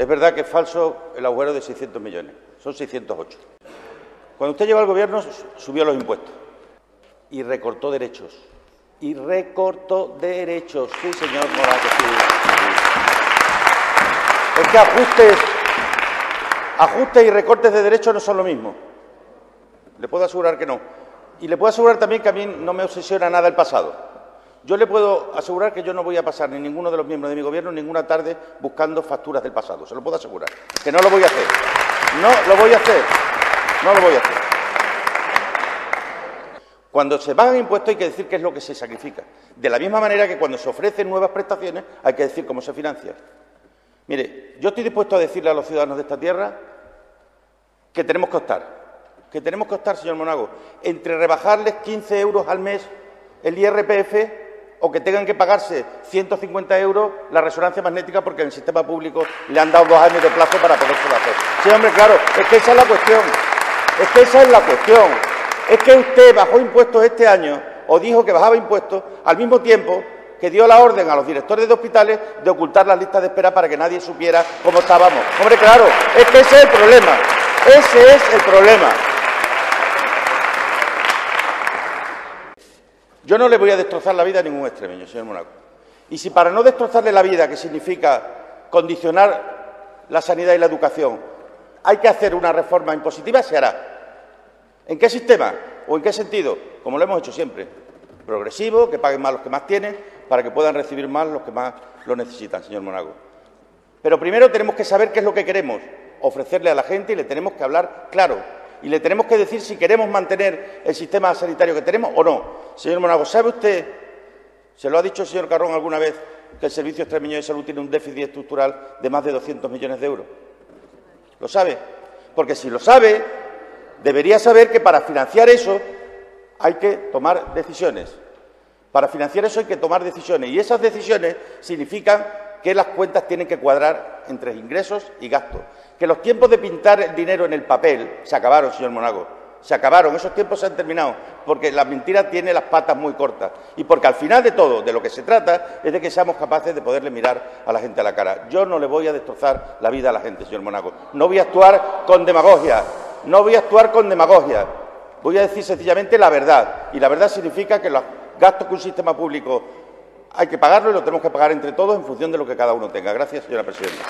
Es verdad que es falso el agujero de 600 millones, son 608. Cuando usted llegó al Gobierno, subió los impuestos y recortó derechos. Y recortó derechos. Sí, señor Monago, sí. Es que ajustes y recortes de derechos no son lo mismo. Le puedo asegurar que no. Y le puedo asegurar también que a mí no me obsesiona nada el pasado. Yo le puedo asegurar que yo no voy a pasar ni ninguno de los miembros de mi Gobierno ninguna tarde buscando facturas del pasado. Se lo puedo asegurar. Que no lo voy a hacer. No lo voy a hacer. No lo voy a hacer. Cuando se pagan impuestos hay que decir qué es lo que se sacrifica. De la misma manera que cuando se ofrecen nuevas prestaciones hay que decir cómo se financia. Mire, yo estoy dispuesto a decirle a los ciudadanos de esta tierra que tenemos que optar. Que tenemos que optar, señor Monago, entre rebajarles 15 euros al mes el IRPF o que tengan que pagarse 150 euros la resonancia magnética porque en el sistema público le han dado 2 años de plazo para podérselo hacer. Sí, hombre, claro, es que esa es la cuestión. Es que esa es la cuestión. Es que usted bajó impuestos este año o dijo que bajaba impuestos al mismo tiempo que dio la orden a los directores de hospitales de ocultar las listas de espera para que nadie supiera cómo estábamos. Hombre, claro, es que ese es el problema. Ese es el problema. Yo no le voy a destrozar la vida a ningún extremeño, señor Monago. Y si para no destrozarle la vida, que significa condicionar la sanidad y la educación, hay que hacer una reforma impositiva, se hará. ¿En qué sistema o en qué sentido? Como lo hemos hecho siempre. Progresivo, que paguen más los que más tienen, para que puedan recibir más los que más lo necesitan, señor Monago. Pero primero tenemos que saber qué es lo que queremos ofrecerle a la gente y le tenemos que hablar claro. Y le tenemos que decir si queremos mantener el sistema sanitario que tenemos o no. Señor Monago, ¿sabe usted, se lo ha dicho el señor Carrón alguna vez, que el Servicio Extremeño de Salud tiene un déficit estructural de más de 200 millones de euros? ¿Lo sabe? Porque si lo sabe, debería saber que para financiar eso hay que tomar decisiones. Para financiar eso hay que tomar decisiones. Y esas decisiones significan que las cuentas tienen que cuadrar entre ingresos y gastos. Que los tiempos de pintar el dinero en el papel se acabaron, señor Monago. Se acabaron, esos tiempos se han terminado, porque la mentira tiene las patas muy cortas. Y porque al final de todo, de lo que se trata, es de que seamos capaces de poderle mirar a la gente a la cara. Yo no le voy a destrozar la vida a la gente, señor Monago. No voy a actuar con demagogia. No voy a actuar con demagogia. Voy a decir sencillamente la verdad. Y la verdad significa que los gastos que un sistema público hay que pagarlo y lo tenemos que pagar entre todos en función de lo que cada uno tenga. Gracias, señora presidenta.